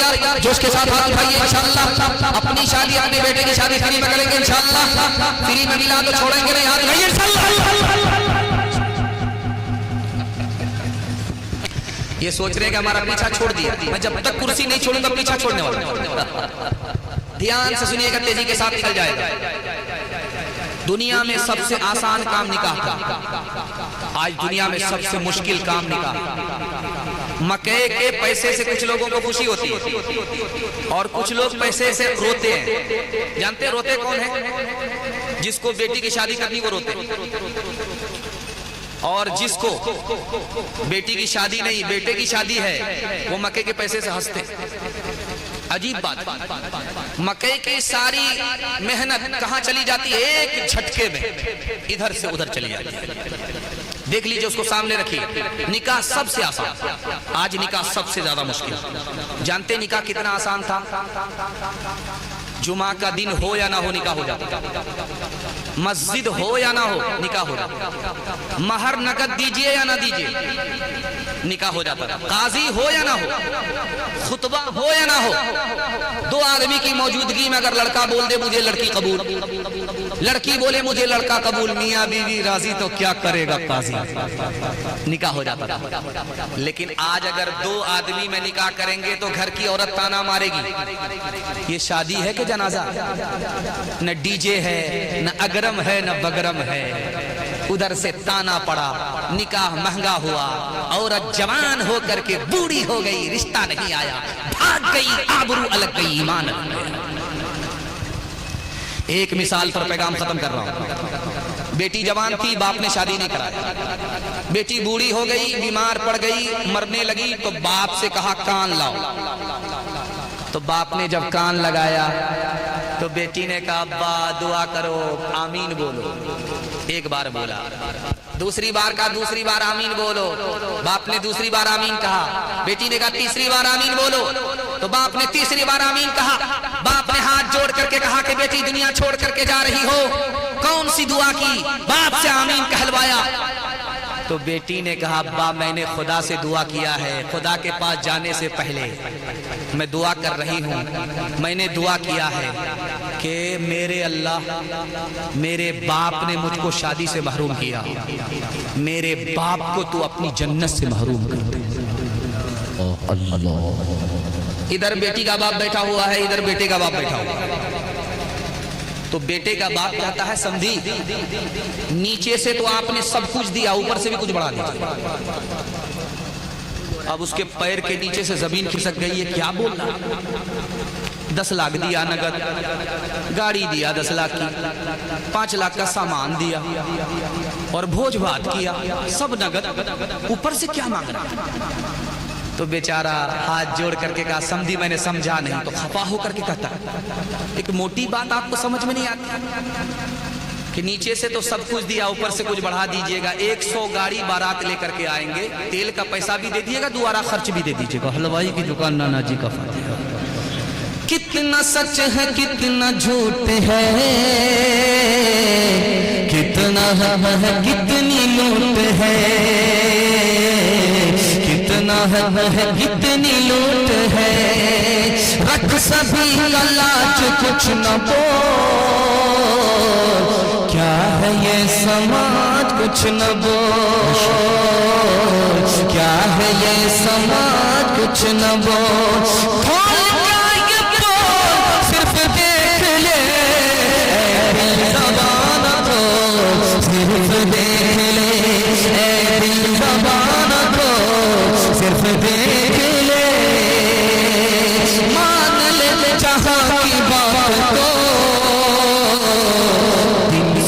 तैयार? जोश के साथ हाथ उठाइए इंशाअल्लाह। अपनी शादी अपने बेटे की शादी फ्री में करेंगे इंशाअल्लाह। फ्री में मिला तो छोड़ेंगे नहीं, हाथ उठाइए इंशाअल्लाह। ये सोच रहे हैं कि हमारा पीछा छोड़ दिया, मैं जब तक कुर्सी नहीं छोड़ूंगा पीछा छोड़ने वाला। ध्यान से सुनिएगा, तेजी के साथ चल जाएगा। दुनिया में सबसे आसान काम निकाह का, आज दुनिया में सबसे मुश्किल काम निकाह। मक्के के पैसे से कुछ लोगों को खुशी होती है और कुछ लोग पैसे से रोते हैं। जानते रोते कौन है? जिसको बेटी की शादी करनी वो रोते, और जिसको बेटी की शादी नहीं बेटे की शादी है वो मक्के के पैसे से हंसते। अजीब बात, मक्के की सारी मेहनत कहाँ चली जाती है? एक झटके में इधर से उधर चली जाती है। देख लीजिए, उसको सामने रखिए। निकाह सबसे आसान, आज निकाह सबसे ज्यादा मुश्किल। जानते निकाह कितना आसान था? जुमा का दिन हो या ना हो निकाह हो जाता, मस्जिद हो या ना हो निकाह हो जाता, महर नकद दीजिए या ना दीजिए निकाह हो जाता, काजी हो या ना हो, खुतबा हो या ना हो, दो आदमी की मौजूदगी में अगर लड़का बोल दे मुझे लड़की कबूल, लड़की बोले मुझे लड़का कबूल, मियाँ बीवी राजी तो क्या करेगा काजी, निकाह हो जाता। लेकिन आज अगर दो आदमी में निकाह करेंगे तो घर की औरत ताना मारेगी, ये शादी है कि जनाजा? न डीजे है, न अगरम है, न बगरम है। उधर से ताना पड़ा, निकाह महंगा हुआ, औरत जवान होकर के बूढ़ी हो गई, रिश्ता नहीं आया, भाग गई, आबरू अलग गई, ईमान अलग गया। एक मिसाल पर पैगाम खत्म कर रहा हूं। बेटी जवान थी, बाप ने शादी नहीं कराई। बेटी बूढ़ी हो गई, बीमार पड़ गई, मरने लगी, तो बाप से कहा कान लाओ। तो बाप ने जब कान लगाया तो बेटी ने कहा अब्बा दुआ करो, आमीन बोलो। एक बार बोला, दूसरी बार कहा, दूसरी बार आमीन बोलो। बाप ने दूसरी बार आमीन कहा, बेटी ने कहा तीसरी बार आमीन बोलो। तो बाप ने तीसरी बार आमीन कहा। बाप ने हाथ जोड़ करके कहा कि बेटी दुनिया छोड़ करके जा रही हो, कौन सी दुआ की? बाप से आमीन कहलवाया। तो बेटी ने कहा अब्बा मैंने खुदा से दुआ किया है, खुदा के पास जाने से पहले मैं दुआ कर रही हूँ, मैंने दुआ किया है कि मेरे अल्लाह, मेरे बाप ने मुझको शादी से महरूम किया, मेरे बाप को तू अपनी जन्नत से महरूम कर दे। अल्लाह। इधर बेटी का बाप बैठा हुआ है, इधर बेटे का बाप बैठा हुआ है। तो बेटे का बाप कहता है समझी, नीचे से तो आपने सब कुछ दिया, ऊपर से भी कुछ बढ़ा दिया। अब उसके पैर के नीचे से जमीन खिसक गई है, क्या बोल रहा? 10 लाख दिया नगद, गाड़ी दिया 10 लाख की, 5 लाख का सामान दिया और भोज भात किया, सब नगद, ऊपर से क्या मांग रहा? तो बेचारा हाथ जोड़ करके कहा समझी मैंने समझा नहीं। तो खफा होकर के कहता है एक मोटी बात आपको समझ में नहीं आती कि नीचे से तो सब कुछ दिया, ऊपर से कुछ बढ़ा दीजिएगा। 100 गाड़ी बारात लेकर के आएंगे, तेल का पैसा भी दे दीजिएगा, दोबारा खर्च भी दे दीजिएगा। हलवाई की दुकान नाना जी का फातिहा। कितना सच है कितना झूठ है, कितना है कितनी लूट है, कितना है कितनी लूट है, रख सभी का लाज कुछ न बोल, क्या है ये समाज कुछ न बोल, क्या है ये समाज कुछ न बोल।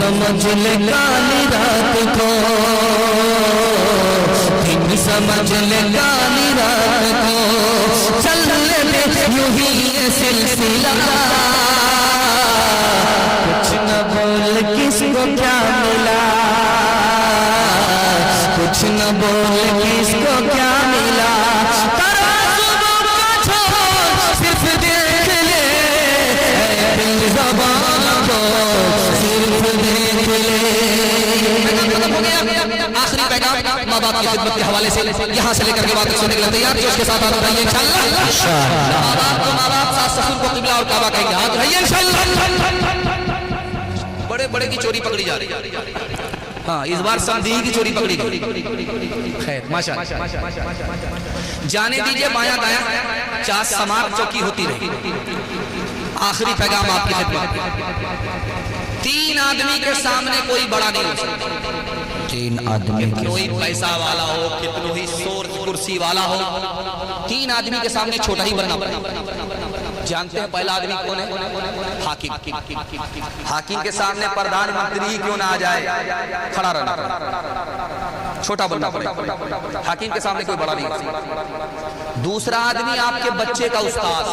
समझ ले काली रात को, दिन समझ ले काली रात को, चल ले यूं ही ये सिलसिला, कुछ न बोल किसको क्या मिला, कुछ न बोल किसको क्या मिला, सिर्फ देख ले दिल ज़बान को, सिर्फ देख ले। आखिरी पैगाम माँ बाप की खिदमत के हवाले से यहाँ से लेकर के बात सुनने के लिए तैयार जो उसके साथ हाथ रहिए इंशाअल्लाह। माँ बाप को माँ बाप, सास ससुर को किबला और काबा कहेंगे, हाथ रहिए इंशाअल्लाह। बड़े बड़े की चोरी पकड़ी जा रही है। हाँ, इस बार समधी की चोरी पकड़ी गई। खैर माशाअल्लाह। जाने दीजिए बायां दायां, चार समाप्त चौकी होती रही। आखिरी पैगाम आपकी खिदमत। 3 आदमी के सामने कोई बड़ा नहीं हो सकता। 3 आदमी, कोई पैसा वाला हो, कितनों ही शोर कुर्सी वाला हो, 3 आदमी के सामने छोटा ही बनना पड़ेगा। जानते हैं पहला आदमी कौन है? हाकिम। हाकिम के सामने प्रधानमंत्री क्यों ना आ जाए, खड़ा रहना, छोटा बनना पड़ेगा। हाकिम के सामने कोई बड़ा नहीं हो सकता। दूसरा आदमी आपके बच्चे का उस्ताद।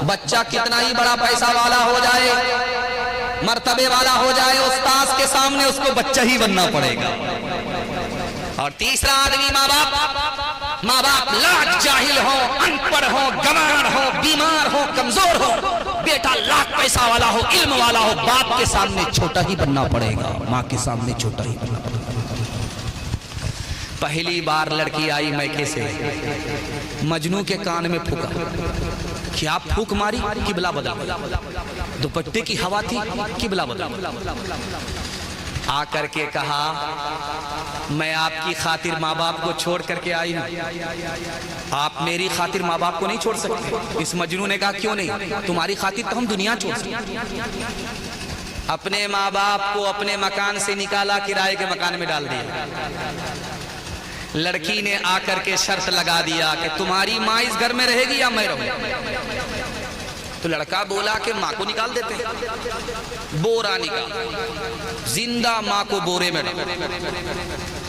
बच्चा कितना ही बड़ा पैसा वाला हो जाए, मर्तबे वाला हो जाए, उस्ताद के सामने उसको बच्चा ही बनना पड़ेगा। और तीसरा आदमी माँ बाप। माँ बाप लाख जाहिल हो, अनपढ़ हो, गंवार हो, बीमार हो, कमजोर हो, बेटा लाख पैसा वाला हो, इल्म वाला हो, बाप के सामने छोटा ही बनना पड़ेगा, माँ के सामने छोटा ही बनना पड़ेगा। पहली बार लड़की आई मैके से, मजनू के कान में फूका। क्या फूक मारी? किबला बदल। दुपट्टे की हवा थी, किबला बदल। आकर के कहा, मैं आपकी खातिर माँ बाप को छोड़ करके आई हूँ, आप मेरी खातिर माँ बाप को नहीं छोड़ सकते। इस मजनू ने कहा, क्यों नहीं? तुम्हारी खातिर तो हम दुनिया छोड़ सकते। अपने माँ बाप को अपने मकान से निकाला, किराए के मकान में डाल दिया। लड़की ने आकर के शर्त लगा दिया कि तुम्हारी माँ इस घर में रहेगी या मैं रहूंगा। तो लड़का बोला कि माँ को निकाल देते हैं। बोरा निकाल, जिंदा माँ को बोरे में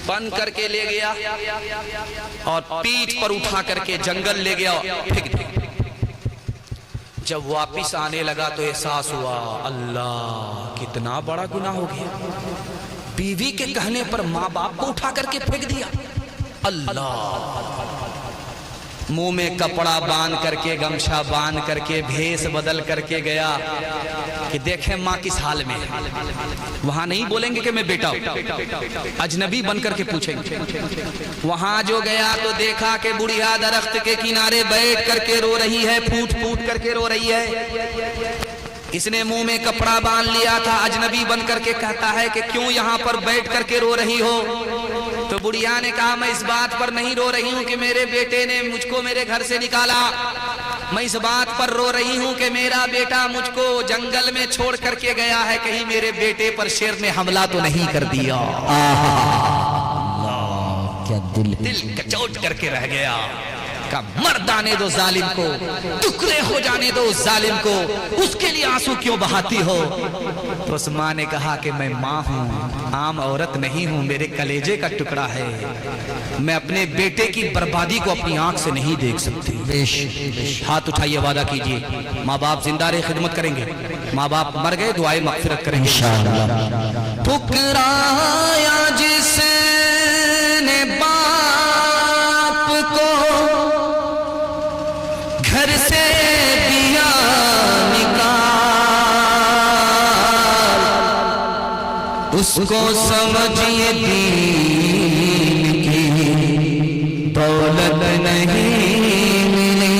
बंद करके ले गया और पीठ पर उठा करके जंगल ले गया, फेंक दिया। जब वापिस आने लगा तो एहसास हुआ, अल्लाह कितना बड़ा गुनाह हो गया। बीवी के कहने पर माँ बाप को उठा करके फेंक दिया। अल्लाह, मुंह में कपड़ा बांध करके, गमछा बांध करके, भेष बदल करके गया कि देखें माँ किस हाल में है। वहां नहीं बोलेंगे कि मैं बेटा हूं, अजनबी बन करके पूछेंगे। वहां जो गया तो देखा कि बुढ़िया दरख्त के किनारे बैठ करके रो रही है, फूट फूट करके रो रही है। इसने मुंह में कपड़ा बांध लिया था, अजनबी बन करके कहता है कि क्यों यहाँ पर बैठ करके रो रही हो? तो बुढ़िया ने कहा, मैं इस बात पर नहीं रो रही हूँ कि मेरे बेटे ने मुझको मेरे घर से निकाला, मैं इस बात पर रो रही हूँ कि मेरा बेटा मुझको जंगल में छोड़ करके गया है, कहीं मेरे बेटे पर शेर ने हमला तो नहीं कर दिया। क्या दिल कचोट करके रह गया। का मर जाने दो जालिम को, टुकड़े हो जाने दो उस जालिम को, उसके लिए आंसू क्यों बहाती हो? तो उस माँ ने कहा कि मैं माँ हूँ, आम औरत नहीं हूँ, मेरे कलेजे का टुकड़ा है, मैं अपने बेटे की बर्बादी को अपनी आंख से नहीं देख सकती। हाथ उठाइए, वादा कीजिए, माँ बाप जिंदा रहे खिदमत करेंगे, माँ बाप मर गए दुआए मगफिरत करेंगे इंशाअल्लाह। ठुकराया जिसने बाप को, घर से दिया निकाल, उसको समझिए दीन की दौलत नहीं मिली।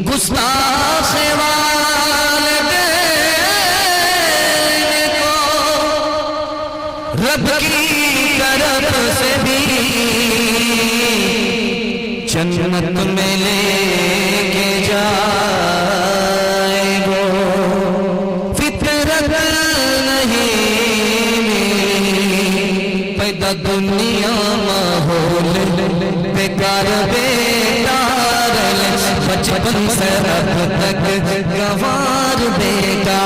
गुस्ताख वालिदैन को रब की तरफ से भी जन्नत में लेके जाए वो, फितरत नहीं पैदा दुनिया माहौल बेकार बेकार, बचपन से अब तक गंवार बेटा,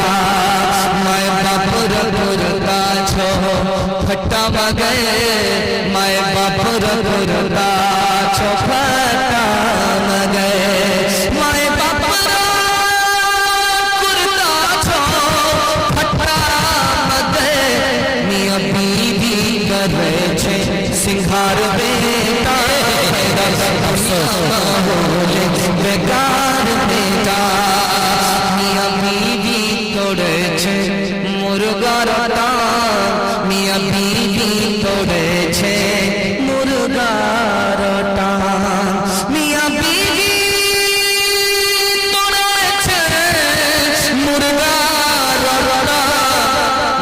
मैं बाप रबुरता छो फटा गए, मैं बाप रबुरता छो फटा गए, मैं बाप रबुरता छो फटा गए। मियां बीवी करे छे सिंगार बेटा, बेकार बेटा, मियां बीवी तोड़े छे मुर्गा रता, मियां बीवी तोड़े छे मुर्गार टांग मियाँ बीवी तोड़े छे मुर्गार टांग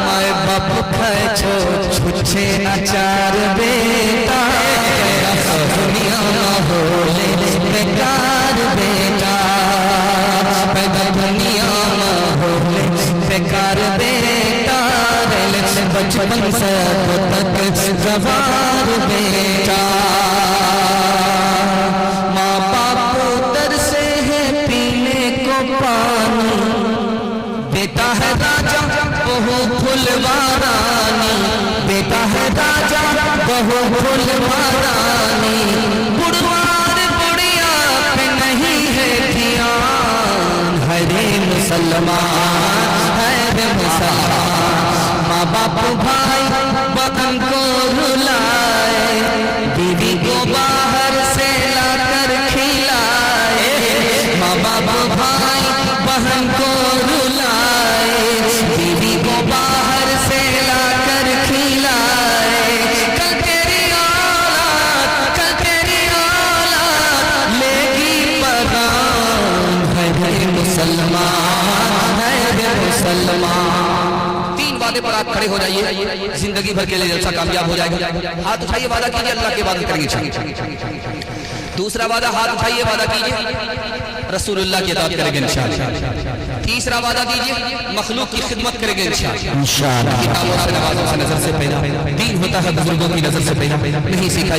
माय बाप खाए छो छुच्छे अचार बेटा दुनिया होले बेकार बेटा पैदा दुनिया होले बेकार बेटा बचपन से तक गवार बेटा माँ बाप तरसे है पीने को पानी बेटा है राजा बहु फुलवारानी बेटा है राजा बहु फुलवारानी बुढ़वार बुढ़िया पे नहीं है ध्यान हरे मुसलमान हरे मुसलमान माँ बाप भाई बहन को रुलाए बीवी को बाहर से लाकर खिलाए माँ बाप भाई बहन को रुलाए बीवी को बाहर से लाकर खिलाए कल तेरी औलाद लेगी परान है मुसलमान है मुसलमान। वादे पर आप खड़े हो जाइए, जिंदगी भर के लिए जलसा कामयाब हो जाएगा। हाथ उठाइए, वादा कीजिए अल्लाह की इबादत करेंगे। दूसरा वादा, हाथ उठाइए, वादा कीजिए रसूलुल्लाह की इताअत करेंगे इंशाअल्लाह। तीसरा वादा कीजिए मखलूक की खिदमत करेंगे इंशाअल्लाह। किताबों से नवाजों से नजर से पैदा दीन होता है, बुजुर्गों की नजर से पैदा नहीं सीखा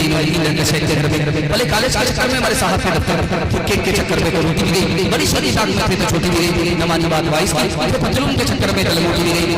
भले कॉलेज के चक्कर में हमारे साहब के दफ्तर फुक्के के चक्कर में रोटी भी गई, बड़ी सारी ताकत थे तो छोटी भी गई, नमानी बात 22 की जुल्म के चक्कर में तलमू की गई।